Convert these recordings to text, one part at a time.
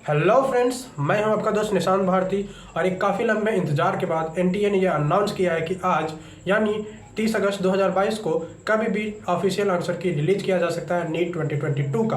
Hello friends, मैं हूं आपका दोस्त निशांत भारती और एक काफ़ी लंबे इंतज़ार के बाद एनटीए ने यह अनाउंस किया है कि आज यानी 30 अगस्त 2022 को कभी भी ऑफिशियल आंसर की रिलीज़ किया जा सकता है नीट 2022 का।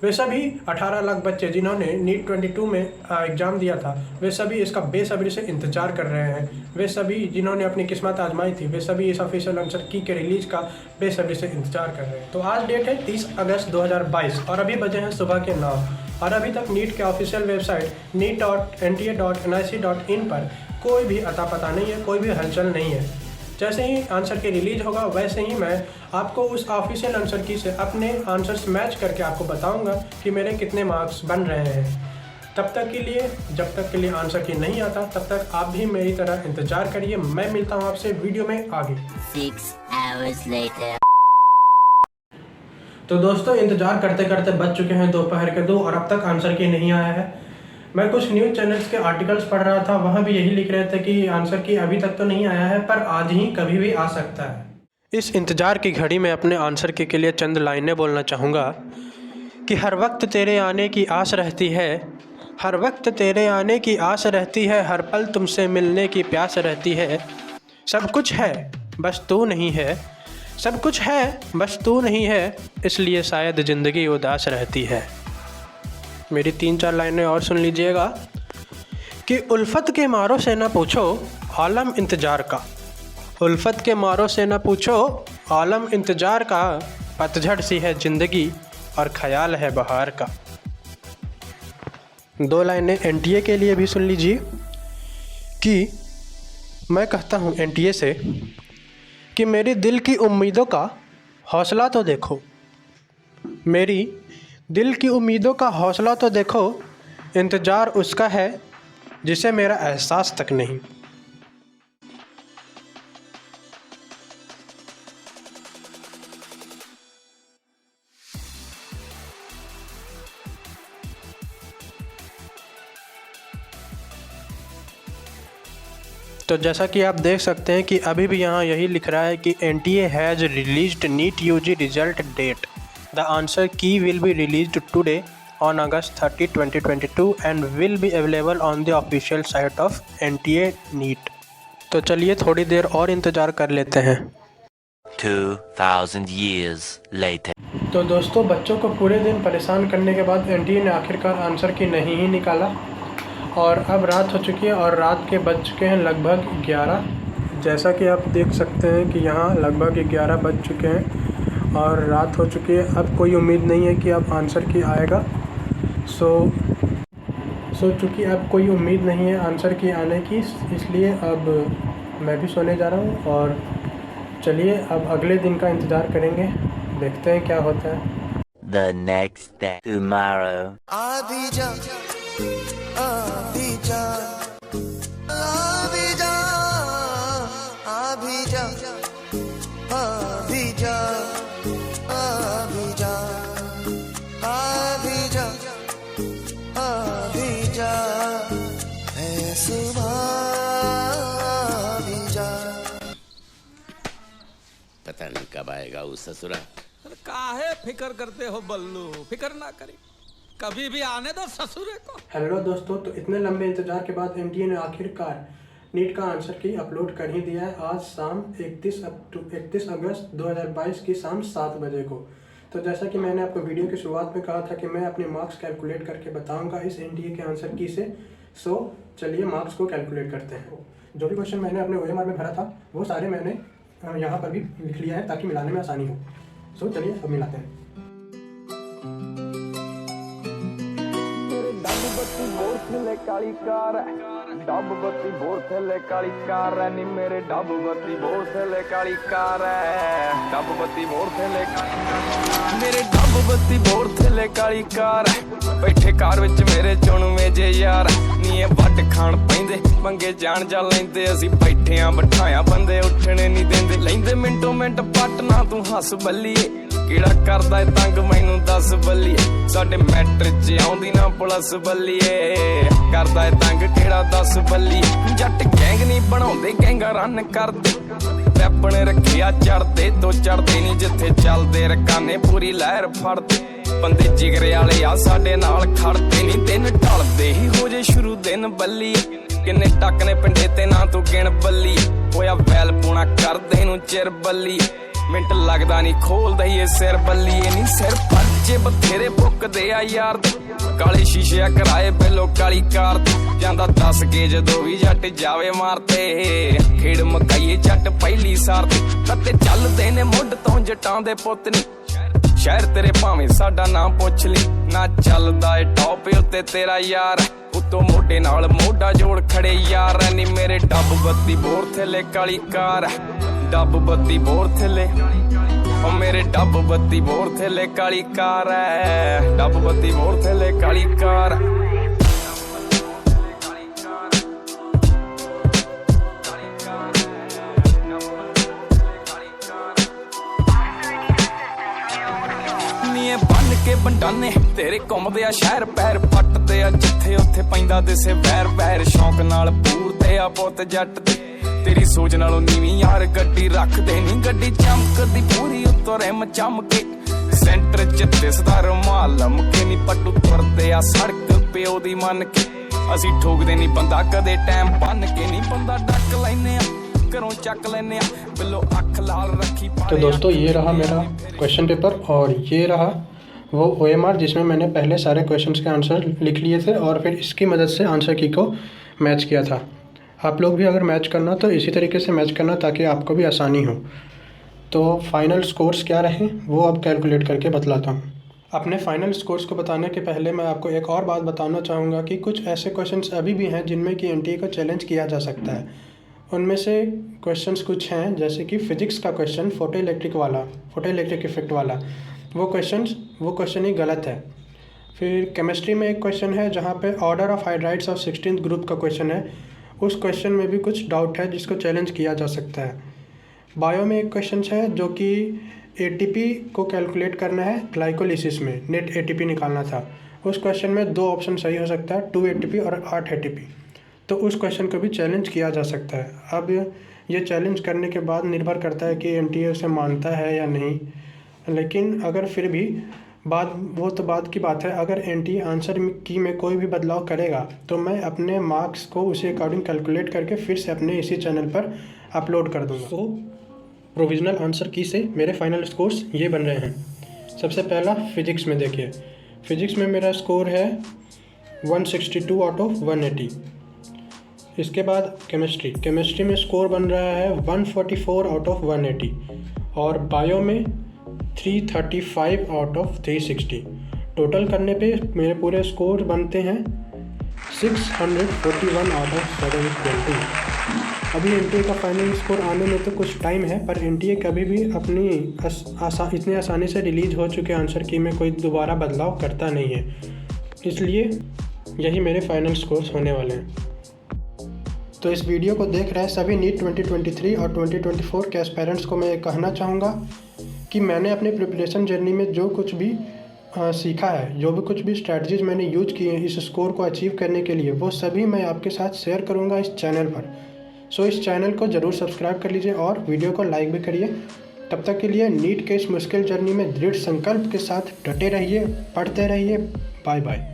वे सभी 18 लाख बच्चे जिन्होंने नीट 22 में एग्ज़ाम दिया था, वे सभी इसका बेसब्री से इंतज़ार कर रहे हैं। वे सभी जिन्होंने अपनी किस्मत आजमाई थी, वे सभी इस ऑफिशियल आंसर की के रिलीज़ का बेसब्री से इंतज़ार कर रहे हैं। तो आज डेट है 30 अगस्त 2022 और अभी बजे हैं सुबह के 9 और अभी तक नीट के ऑफिशियल वेबसाइट neet.nta.nic.in पर कोई भी अता पता नहीं है, कोई भी हलचल नहीं है। जैसे ही आंसर की रिलीज होगा वैसे ही मैं आपको उस ऑफिशियल आंसर की से अपने आंसर्स मैच करके आपको बताऊंगा कि मेरे कितने मार्क्स बन रहे हैं। तब तक के लिए, जब तक के लिए आंसर की नहीं आता, तब तक आप भी मेरी तरह इंतज़ार करिए। मैं मिलता हूँ आपसे वीडियो में आगे। 6 hours later. तो दोस्तों, इंतज़ार करते करते बज चुके हैं दोपहर के 2 और अब तक आंसर की नहीं आया है। मैं कुछ न्यूज़ चैनल्स के आर्टिकल्स पढ़ रहा था, वहाँ भी यही लिख रहे थे कि आंसर की अभी तक तो नहीं आया है, पर आज ही कभी भी आ सकता है। इस इंतज़ार की घड़ी में अपने आंसर के लिए चंद लाइनें बोलना चाहूँगा कि हर वक्त तेरे आने की आस रहती है, हर वक्त तेरे आने की आस रहती है, हर पल तुमसे मिलने की प्यास रहती है। सब कुछ है बस तू नहीं है, सब कुछ है बस तू नहीं है, इसलिए शायद ज़िंदगी उदास रहती है। मेरी 3-4 लाइनें और सुन लीजिएगा कि उल्फत के मारों से न पूछो आलम इंतज़ार का, उल्फत के मारों से न पूछो आलम इंतज़ार का, पतझड़ सी है ज़िंदगी और ख़याल है बहार का। 2 लाइनें एनटीए के लिए भी सुन लीजिए कि मैं कहता हूँ एनटीए से कि मेरी दिल की उम्मीदों का हौसला तो देखो, मेरी दिल की उम्मीदों का हौसला तो देखो, इंतज़ार उसका है जिसे मेरा एहसास तक नहीं। तो जैसा कि आप देख सकते हैं कि अभी भी यहाँ यही लिख रहा है कि NTA has released NEET UG result date. The answer key will be released today on August 30, 2022 and will be available on the official site of NTA NEET। तो चलिए थोड़ी देर और इंतज़ार कर लेते हैं। 2000 years later। तो दोस्तों, बच्चों को पूरे दिन परेशान करने के बाद एनटीए ने आखिरकार आंसर की नहीं ही निकाला और अब रात हो चुकी है और रात के बज चुके हैं लगभग 11। जैसा कि आप देख सकते हैं कि यहाँ लगभग 11 बज चुके हैं और रात हो चुकी है। अब कोई उम्मीद नहीं है कि अब आंसर की आएगा। सो चूँकि अब कोई उम्मीद नहीं है आंसर की आने की, इसलिए अब मैं भी सोने जा रहा हूँ और चलिए अब अगले दिन का इंतज़ार करेंगे, देखते हैं क्या होता है। The next day, tomorrow। आधी जा आधी जा आधी जा आधी जा आधी जा आधी जा आधी जा आधी जा है सुबह आधी जा। पता नहीं कब आएगा वो ससुरा। काहे फिकर करते हो बल्लू, फिकर ना करे, कभी भी आने दो ससुरे को। हेलो दोस्तों, तो इतने लंबे इंतज़ार के बाद एनटीए ने आखिरकार नीट का आंसर की अपलोड कर ही दिया है आज शाम 31 अगस्त 2022 की शाम 7 बजे को। तो जैसा कि मैंने आपको वीडियो की शुरुआत में कहा था कि मैं अपने मार्क्स कैलकुलेट करके बताऊंगा इस एनटीए के आंसर की से। सो चलिए मार्क्स को कैलकुलेट करते हैं। जो भी क्वेश्चन मैंने अपने ओएमआर में भरा था वो सारे मैंने यहाँ पर भी लिख लिया है ताकि मिलाने में आसानी हो। सो चलिए अब मिलाते हैं। काली कार डब बत्ती बोर थले काली कार नी मेरे डब बत्ती बोर थले काली कार डब बत्ती बोर थले मेरे डब बत्ती बोर थले काली कार बैठे कार विच मेरे चुणवे जे यार नी वट खाण पैंदे पंगे जान जा लैंदे असी बैठे आ बिठाया बंदे उठने नहीं देंदे लैंदे मिंटो मिंट पटना तू हस बल्लीए किड़ा करदा है तंग मैनू दस बल्लीए साडे मैट्रिक च आउंदी ना प्लस बल्लीए करदा है तंग किड़ा 10 बल्लीए जट गैंग नहीं बनाउंदे गैंगा रन करदे वैपन रखिया चढ़दे तो चढ़दे नहीं जिथे चलदे रकाने पूरी लहर फड़दे बंदे जिगरे वाले आ साडे नाल खड़दे नहीं दिन ढलदे ਕਿੰਨ ਬੱਲੀ ਕਿੰਨੇ ਟੱਕ ਨੇ ਪਿੰਡੇ ਤੇ ਨਾ ਤੂੰ ਗਿਣ ਬੱਲੀ ਹੋਇਆ ਵੈਲ ਪੂਣਾ ਕਰਦੇ ਨੂੰ ਚਿਰ ਬੱਲੀ ਮਿੰਟ ਲੱਗਦਾ ਨਹੀਂ ਖੋਲਦਾ ਈ ਇਹ ਸਿਰ ਬੱਲੀ ਇਹ ਨਹੀਂ ਸਿਰ ਪੱਜੇ ਬਥੇਰੇ ਬੁੱਕਦੇ ਆ ਯਾਰ ਕਾਲੇ ਸ਼ੀਸ਼ੇ ਕਰਾਏ ਪਹਿਲੋ ਕਾਲੀ ਕਾਰ ਜਾਂਦਾ ਦੱਸ ਕੇ ਜਦੋਂ ਵੀ ਜੱਟ ਜਾਵੇ ਮਾਰਤੇ ਖੇਡ ਮਕਾਈਏ ਜੱਟ ਪਹਿਲੀ ਸਾਰ ਤੇ ਚੱਲਦੇ ਨੇ ਮੁੱਢ ਤੋਂ ਜਟਾਂ ਦੇ ਪੁੱਤ ਨੀ ਸ਼ਹਿਰ ਤੇਰੇ ਭਾਵੇਂ ਸਾਡਾ ਨਾਮ ਪੁੱਛ ਲਈ ਨਾ ਚੱਲਦਾ ਏ ਟੌਪ ਉੱਤੇ ਤੇਰਾ ਯਾਰ ਉਤੋਂ ਮੋਢੇ ਨਾਲ ਮੋਢਾ ਜੋੜ ਖੜੇ ਯਾਰ ਨੀ ਮੇਰੇ ਡੱਬ ਬੱਤੀ ਬੋਰ ਥੱਲੇ ਕਾਲੀ ਕਾਰ ਡੱਬ ਬੱਤੀ ਬੋਰ ਥੱਲੇ ਓ ਮੇਰੇ ਡੱਬ ਬੱਤੀ ਬੋਰ ਥੱਲੇ ਕਾਲੀ ਕਾਰ ਐ ਡੱਬ ਬੱਤੀ ਬੋਰ ਥੱਲੇ ਕਾਲੀ ਕਾਰ ਨੀਏ ਬੰਨ ਕੇ ਬੰਡਾਨੇ ਤੇਰੇ ਘੁੰਮਦੇ ਆ ਸ਼ਹਿਰ ਪੈਰ ਪੱਟਦੇ ਆ ਜਿੱਥੇ ਉੱਥੇ ਪੈਂਦਾ ਦਿਸੇ ਵੈਰ ਵੈਰ ਸ਼ੌਂਕ ਨਾਲ ਪੂਰਦੇ ਆ ਪੁੱਤ ਜੱਟ ਦੇ ਤੇਰੀ ਸੋਚ ਨਾਲੋਂ ਨੀਵੀਂ ਯਾਰ ਗੱਡੀ ਰੱਖਦੇ ਨਹੀਂ ਗੱਡੀ ਚਮਕਦੀ ਪੂਰੀ ਉੱਤੋਂ ਰਿਮ ਚਮਕੇ ਸੈਂਟਰ ਚ ਦਿਸਦਾ ਰੁਮਾਲ ਲਮਕੇ ਨਹੀਂ ਪੱਟੂ ਤੁਰਦੇ ਆ ਸੜਕ ਪਿਓ ਦੀ ਮੰਨ ਕੇ ਅਸੀਂ ਠੋਕਦੇ ਨਹੀਂ ਬੰਦਾ ਕਦੇ ਟਾਈਮ ਬੰਨ ਕੇ ਨਹੀਂ ਬੰਦਾ ਡੱਕ ਲੈਨੇ ਆ ਘਰੋਂ ਚੱਕ ਲੈਨੇ ਆ ਬਿੱਲੋ ਅੱਖ ਲਾਲ ਰੱਖੀ तो दोस्तों ये रहा मेरा क्वेश्चन पेपर और ये रहा वो OMR जिसमें मैंने पहले सारे क्वेश्चंस के आंसर लिख लिए थे और फिर इसकी मदद से आंसर की को मैच किया था। आप लोग भी अगर मैच करना तो इसी तरीके से मैच करना ताकि आपको भी आसानी हो। तो फाइनल स्कोर्स क्या रहे वो अब कैलकुलेट करके बतलाता हूँ। अपने फाइनल स्कोर्स को बताने के पहले मैं आपको एक और बात बताना चाहूँगा कि कुछ ऐसे क्वेश्चंस अभी भी हैं जिनमें कि NTA को चैलेंज किया जा सकता है। उनमें से क्वेश्चंस कुछ हैं जैसे कि फ़िज़िक्स का क्वेश्चन फोटो इलेक्ट्रिक इफ़ेक्ट वाला वो क्वेश्चन ही गलत है। फिर केमिस्ट्री में एक क्वेश्चन है जहाँ पे order of hydrides of 16th group का क्वेश्चन है, उस क्वेश्चन में भी कुछ डाउट है जिसको चैलेंज किया जा सकता है। बायो में एक क्वेश्चन है जो कि ATP को कैलकुलेट करना है ग्लाइकोलिसिस में, नेट ATP निकालना था। उस क्वेश्चन में 2 ऑप्शन सही हो सकता है, 2 ATP और 8 ATP। तो उस क्वेश्चन को भी चैलेंज किया जा सकता है। अब ये चैलेंज करने के बाद निर्भर करता है कि NTA उसे मानता है या नहीं, लेकिन अगर फिर भी बात की बात है, अगर NTA आंसर की में कोई भी बदलाव करेगा तो मैं अपने मार्क्स को उसी अकॉर्डिंग कैलकुलेट करके फिर से अपने इसी चैनल पर अपलोड कर दूँगा। तो प्रोविज़नल आंसर की से मेरे फाइनल स्कोर्स ये बन रहे हैं। सबसे पहला फ़िज़िक्स में देखिए, फ़िज़िक्स में मेरा स्कोर है 162 आउट ऑफ 180। इसके बाद केमिस्ट्री में स्कोर बन रहा है 144 आउट ऑफ 180 और बायो में 335 आउट ऑफ 360। टोटल करने पे मेरे पूरे स्कोर बनते हैं 641 आउट ऑफ 720। अभी NTA का फाइनल स्कोर आने में तो कुछ टाइम है, पर NTA कभी भी अपनी इतनी आसानी से रिलीज़ हो चुके आंसर की में कोई दोबारा बदलाव करता नहीं है, इसलिए यही मेरे फाइनल स्कोर्स होने वाले हैं। तो इस वीडियो को देख रहे सभी नीट 2023 और 2024 के एस्पायरेंट्स को मैं ये कहना चाहूँगा कि मैंने अपने प्रिपरेशन जर्नी में जो कुछ भी सीखा है, जो भी कुछ भी स्ट्रैटेजीज मैंने यूज किए हैं इस स्कोर को अचीव करने के लिए, वो सभी मैं आपके साथ शेयर करूँगा इस चैनल पर। सो इस चैनल को ज़रूर सब्सक्राइब कर लीजिए और वीडियो को लाइक भी करिए। तब तक के लिए नीट के इस मुश्किल जर्नी में दृढ़ संकल्प के साथ डटे रहिए, पढ़ते रहिए। Bye bye.